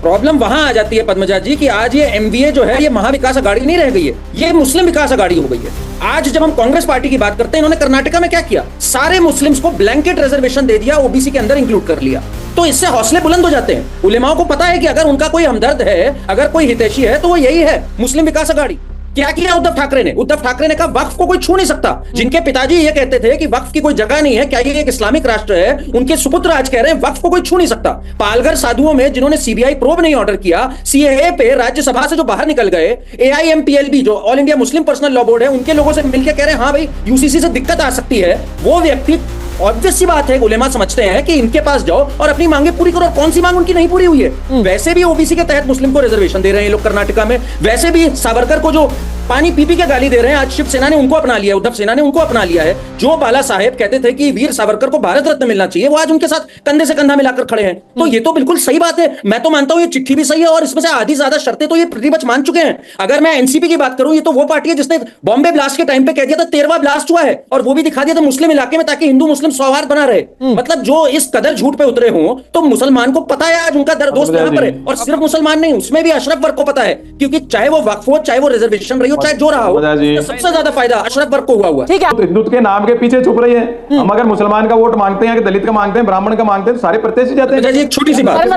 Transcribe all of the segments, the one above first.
Problem वहां आ जाती है पद्मजा जी कि आज ये एमवीए जो है ये महाविकास अघाड़ी नहीं रह गई है, ये मुस्लिम विकास अघाड़ी हो गई है। आज जब हम कांग्रेस पार्टी की बात करते हैं, इन्होंने कर्नाटका में क्या किया, सारे मुस्लिम्स को ब्लैंकेट रिजर्वेशन दे दिया, ओबीसी के अंदर इंक्लूड कर लिया। तो इससे हौसले बुलंद हो जाते हैं। उलेमाओं को पता है कि अगर उनका कोई हमदर्द है, अगर कोई हितैषी है, तो वो यही है, मुस्लिम विकास अघाड़ी। क्या किया उद्धव ठाकरे ने? उद्धव ठाकरे ने कहा वक्फ को कोई छू नहीं सकता। जिनके पिताजी ये कहते थे कि वक्फ की कोई जगह नहीं है, क्या ये एक इस्लामिक राष्ट्र है, उनके सुपुत्र आज कह रहे हैं वक्फ को कोई छू नहीं सकता। पालघर साधुओं में जिन्होंने सीबीआई प्रोब नहीं ऑर्डर किया, सीएए पे राज्यसभा से जो बाहर निकल गए, एआईएमपीएलबी जो all India Muslim personal law board है, उनके लोगों से मिलकर कह रहे हैं हाँ भाई यूसीसी से दिक्कत आ सकती है, वो व्यक्ति ऑब्वियस सी बात है, उलेमा समझते हैं कि इनके पास जाओ और अपनी मांगे पूरी करो। कौन सी मांग उनकी नहीं पूरी हुई है? वैसे भी ओबीसी के तहत मुस्लिम को रिजर्वेशन दे रहे हैं लोग कर्नाटका में, वैसे भी सावरकर को जो पानी पी के गाली दे रहे हैं, आज शिवसेना ने उनको अपना लिया, उद्धव सेना ने उनको अपना लिया है। जो बाला साहेब कहते थे कि वीर सावरकर को भारत रत्न मिलना चाहिए, वो आज उनके साथ कंधे से कंधा मिलाकर खड़े हैं। तो ये तो बिल्कुल सही बात है। मैं तो मानता हूं ये चिट्ठी भी सही है और इसमें से आधी ज्यादा शर्तें तो ये प्रतिपक्ष मान चुके हैं। अगर मैं एनसीपी की बात करूं, ये तो वो पार्टी है जिसने बॉम्बे ब्लास्ट के टाइम पे कह दिया था 13वां ब्लास्ट हुआ है, और वो भी दिखा दिया था मुस्लिम इलाके में, ताकि हिंदू मुस्लिम सौहार्द बना रहे। मतलब जो इस कदर झूठ पे उतरे हों, तो मुसलमान को पता है आज उनका दोस्त कहां पर है। और सिर्फ मुसलमान नहीं, उसमें भी अशरफ वर्ग को पता है, क्योंकि चाहे वो वक्फ हो, चाहे वो रिजर्वेशन रही हो, चाहे जो रहा हो, सबसे ज्यादा फायदा अशरफ वर्ग को हुआ। ठीक है, हिंदुत्व के नाम के पीछे छुप रही है। हम अगर मुसलमान का वोट मांगते हैं, दलित का मांगते हैं, ब्राह्मण का मांगते हैं, तो सारे प्रत्याशी जाते हैं। एक छोटी सी बात,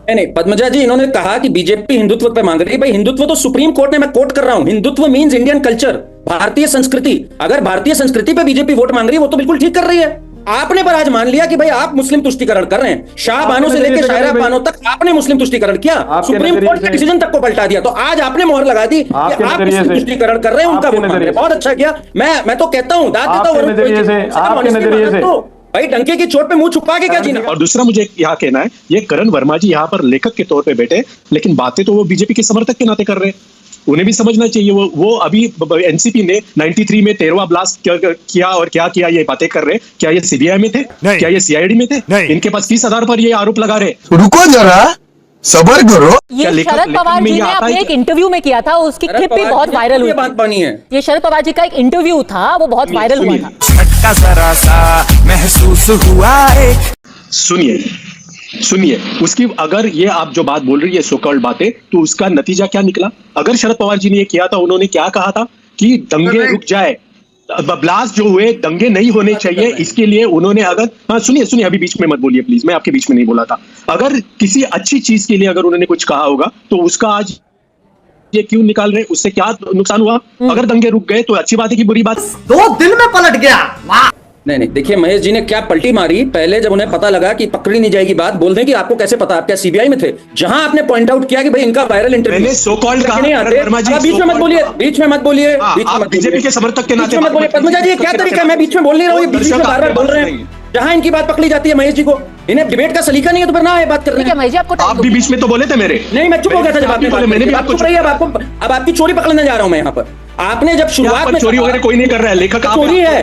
नहीं पद्मजा जी, इन्होंने कहा कि बीजेपी हिंदुत्व पे मांग रही है। भाई हिंदुत्व तो सुप्रीम कोर्ट ने, मैं कोट कर रहा हूं, हिंदुत्व मींस इंडियन कल्चर, भारतीय संस्कृति। अगर भारतीय संस्कृति पे बीजेपी वोट मांग रही है, वो तो बिल्कुल ठीक कर रही है। आपने पर आज मान लिया कि भाई आप मुस्लिम तुष्टिकरण कर रहे हैं, शाह बानो से लेकर शायरा बानो तक आपने मुस्लिम तुष्टिकरण किया, सुप्रीम कोर्ट के डिसीजन तक को पलटा दिया। तो आज आपने मोहर लगा दी कि आप मुस्लिम तुष्टिकरण कर रहे हैं, उनका वोट मांग रहे हैं। बहुत अच्छा किया। मैं तो कहता हूं, दाद देता हूं, भाई डंके की चोट पे मुंह छुपा के क्या जीना। और दूसरा मुझे यहाँ कहना है, ये करण वर्मा जी यहाँ पर लेखक के तौर पे बैठे, लेकिन बातें तो वो बीजेपी के समर्थक के नाते कर रहे हैं। उन्हें भी समझना चाहिए, वो अभी एनसीपी ने 93 में 13वां ब्लास्ट किया और क्या किया, ये बातें कर रहे। क्या ये सीबीआई में थे? क्या ये सीआईडी में थे? इनके पास किस आधार पर ये आरोप लगा रहे? रुको जरा, सबर करो। ये शरद पवार जी ने अपने एक इंटरव्यू में किया था, उसकी क्लिप भी बहुत वायरल हुई। बात बनी है, ये शरद पवार जी का एक इंटरव्यू था, वो बहुत वायरल हुआ था। झटका जरा सा महसूस हुआ है। सुनिए उसकी, अगर ये आप जो बात बोल रही है सो-कॉल्ड बातें, तो उसका नतीजा क्या निकला? अगर शरद पवार जी ने ये किया था, उन्होंने क्या कहा था कि दंगे रुक जाए, ब्लास्ट जो हुए, दंगे नहीं होने चाहिए, इसके लिए उन्होंने अगर, हाँ सुनिए अभी बीच में मत बोलिए प्लीज, मैं आपके बीच में नहीं बोला था। अगर किसी अच्छी चीज के लिए अगर उन्होंने कुछ कहा होगा, तो उसका आज ये क्यों निकाल रहे? उससे क्या नुकसान हुआ? अगर दंगे रुक गए तो अच्छी बात है कि बुरी बात? 2 दिन में पलट गया। नहीं, देखिए महेश जी ने क्या पलटी मारी। पहले जब उन्हें पता लगा कि पकड़ी नहीं जाएगी बात, बोल दें कि आपको कैसे पता, आप क्या सीबीआई में थे? जहां आपने पॉइंट आउट किया कि भाई इनका वायरल इंटरव्यू, मैंने सो कॉल्ड कहा, नहीं आते, बीच में मत बोलिए, आप बीजेपी के समर्थक के नाते मत बोलिए। पद्मजा जी क्या तरीका है, मैं बीच में बोल नहीं रहा हूँ, बीच में बार-बार बोल रहे हैं। जहां इनकी बात पकड़ी जाती है महेश जी को, इन्हें डिबेट का सलीका नहीं है, तो फिर ना है बात करने का। आप भी बीच में तो बोले थे मेरे। नहीं, मैं चुप हो गया था जब आपने बोले, मैंने भी आपको चुप रही है। अब आपकी चोरी पकड़ने जा रहा हूं मैं यहाँ पर। आपने जब शुरुआत में चोरी वगैरह कोई नहीं कर रहा है, लेखक चोरी है,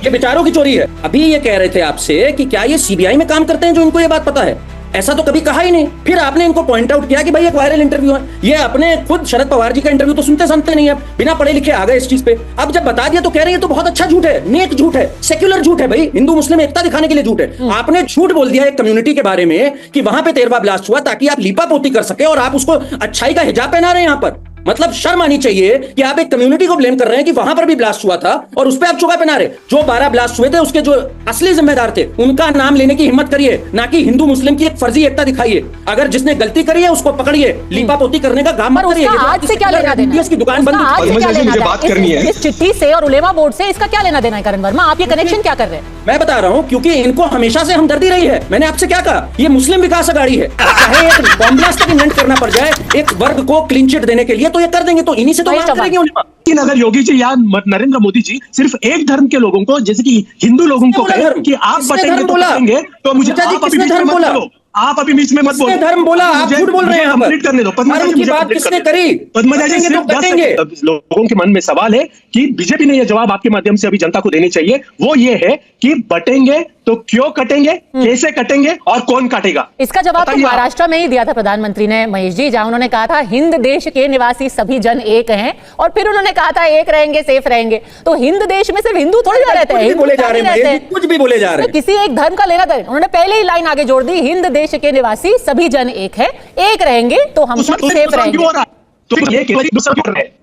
ये विचारों की चोरी है। अभी ये कह रहे थे आपसे कि क्या ये सीबीआई में काम करते हैं जो इनको ये बात पता है? ऐसा तो कभी कहा ही नहीं। फिर आपने इनको पॉइंट आउट किया कि भाई एक वायरल इंटरव्यू है। ये अपने खुद शरद पवार जी का इंटरव्यू तो सुनते नहीं है, बिना पढ़े लिखे आ गए इस चीज पे। अब जब बता दिया तो कह रहे हैं तो बहुत अच्छा झूठ है, नेक झूठ है, सेक्युलर झूठ है, भाई हिंदू मुस्लिम एकता दिखाने के लिए झूठ है। आपने झूठ बोल दिया एक कम्युनिटी के बारे में कि वहां पे 13वां ब्लास्ट हुआ, ताकि आप लीपा पोती कर सके, और आप उसको अच्छाई का हिजाब पहना रहे हैं यहाँ पर। मतलब शर्म आनी चाहिए कि आप एक कम्युनिटी को ब्लेम कर रहे हैं कि वहां पर भी ब्लास्ट हुआ था और उस पे आप चुका पहना रहे। जो 12 ब्लास्ट हुए थे उसके जो असली जिम्मेदार थे उनका नाम लेने की हिम्मत करिए, ना कि हिंदू मुस्लिम की एक फर्जी एकता दिखाइए। अगर जिसने गलती करी है उसको पकड़िए, लीपा पोती करने का काम मत करिए। आज से क्या लेना देना? इसकी दुकान बंद बात करनी है इस चिट्ठी से और उलेमा बोर्ड से, इसका क्या लेना देना है करण वर्मा? आप ये कनेक्शन क्या कर रहे हैं? मैं बता रहा हूं, क्योंकि इनको हमेशा से हमदर्दी रही है। मैंने आपसे क्या कहा, ये मुस्लिम विकास अघाड़ी है। चाहे एक बॉम्ब ब्लास्ट तक इन्वेंट करना पड़ जाए एक वर्ग को क्लीन चिट देने के लिए, तो ये कर देंगे। तो इन्हीं से तो बात करेंगे। लेकिन अगर योगी जी या नरेंद्र मोदी जी सिर्फ एक धर्म के लोगों को, जैसे कि हिंदू लोगों को कहें कि आप बटेंगे तो मुझे, धर्म बोला? आप अभी बीच में मत बोलो। किसने धर्म बोला? आप झूठ बोल रहे हैं यहाँ पर। कंप्लीट करने दो पद्मजा धर्म जी, की मुझे बात complete किसने करने दो। करी? पद्मजा जी बटेंगे सिर्फ तो बटेंगे। लोगों के मन में सवाल है कि बीजेपी ने यह जवाब आपके माध्यम से अभी जनता को देनी चाहिए, वो ये है कि बटेंगे तो क्यों कटेंगे, कैसे कटेंगे और कौन काटेगा? इसका जवाब तो बताइए आप। महाराष्ट्र में ही दिया था प्रधानमंत्री ने, महेश जी, जहां उन्होंने कहा था हिंद देश के निवासी सभी जन एक हैं, और फिर उन्होंने कहा था एक रहेंगे सेफ रहेंगे। तो हिंद देश में सिर्फ हिंदू थोड़ी ना रहते कुछ हैं, भी हिंदू बोले जा नहीं रहे हैं रहते महेश जी, कुछ भी बोले जा रहे तो हैं। किसी एक धर्म का लेना देना, उन्होंने पहले ही लाइन आगे जोड़ दी, हिंद देश के निवासी सभी जन एक है, एक रहेंगे तो हम सब उसमें सेफ रहेंगे। क्यों हो रहा है? तो ये केवल एक दूसरा क्यों कर रहे हैं?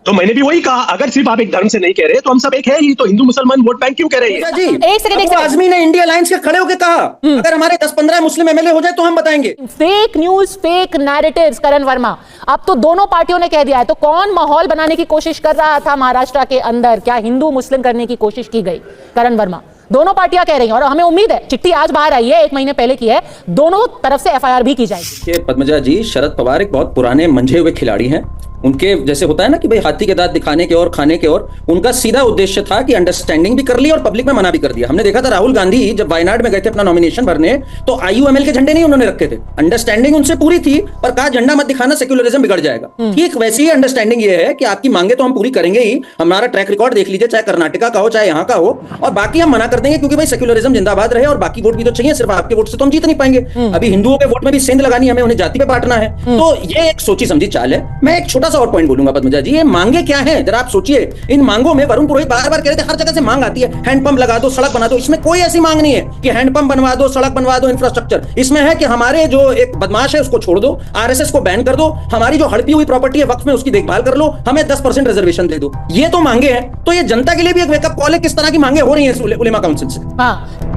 तो मैंने भी वही कहा, अगर सिर्फ आप एक धर्म से नहीं कह रहे तो हम सब एक है ही, तो हिंदू मुसलमान वोट बैंक क्यों कह रहे हैं? जी एक सेकंड, एक अबू सेकंड। आजमी ने इंडिया अलायंस के खड़े होकर कहा अगर हमारे 10-15 मुस्लिम एमएलए हो जाए तो हम बताएंगे। फेक न्यूज, फेक नैरेटिव्स, करण वर्मा, अब तो दोनों पार्टियों ने कह दिया है। तो कौन माहौल बनाने की कोशिश कर रहा था महाराष्ट्र के अंदर? क्या हिंदू मुस्लिम करने की कोशिश की गई? करण वर्मा, दोनों पार्टियां कह रही हैं और हमें उम्मीद है, चिट्ठी आज बाहर आई है, 1 महीने पहले की है, दोनों तरफ से एफआईआर भी की जाएगी। ये पद्मजा जी, शरद पवार एक बहुत पुराने मंझे हुए खिलाड़ी हैं। उनके जैसे होता है ना कि भाई हाथी के दांत दिखाने के और खाने के, और उनका सीधा उद्देश्य था कि अंडरस्टैंडिंग भी कर ली और पब्लिक में मना भी कर दिया। हमने देखा था राहुल गांधी जब वायनाड में गए थे अपना नॉमिनेशन भरने, तो आईयूएमएल के झंडे नहीं उन्होंने रखे थे। अंडरस्टैंडिंग उनसे पूरी थी, पर कहा झंडा मत दिखाना, सेक्युलरिज्म बिगड़ जाएगा। ठीक वैसी ही अंडरस्टैंडिंग ये है कि आपकी मांगे तो हम पूरी करेंगे ही, हमारा ट्रैक रिकॉर्ड देख लीजिए, चाहे कर्नाटका का हो चाहे यहाँ का हो, और बाकी हम मना कर देंगे क्योंकि भाई सेक्युलरिज्म जिंदाबाद रहे और बाकी वोट भी तो चाहिए, सिर्फ आपके वोट से तो हम जीत नहीं पाएंगे। अभी हिंदुओं के वोट में भी सेंध लगानी, हमें उन्हें जाति पे बांटना है। तो ये एक सोची समझी चाल है। मैं एक छोटा सा और पॉइंट बोलूंगा पद्मजा जी, ये मांगे क्या है जरा आप सोचिए। इन मांगों में वरुण पुरोहित बार बार कह रहे थे हर जगह से मांग आती है, हैंडपंप लगा दो, सड़क बना दो। इसमें कोई ऐसी मांग नहीं है कि हैंडपंप बनवा दो, सड़क बनवा दो, इंफ्रास्ट्रक्चर। इसमें है कि हमारे जो एक बदमाश है उसको छोड़ दो, आरएसएस को बैन कर दो, हमारी जो हड़पी हुई प्रॉपर्टी है वक्फ में उसकी देखभाल कर लो, हमें 10% रिजर्वेशन दे दो। ये तो मांगे हैं। तो ये जनता के लिए भी एक वेकअप कॉल है किस तरह की मांगे हो रही है उलेमा काउंसिल से। हाँ,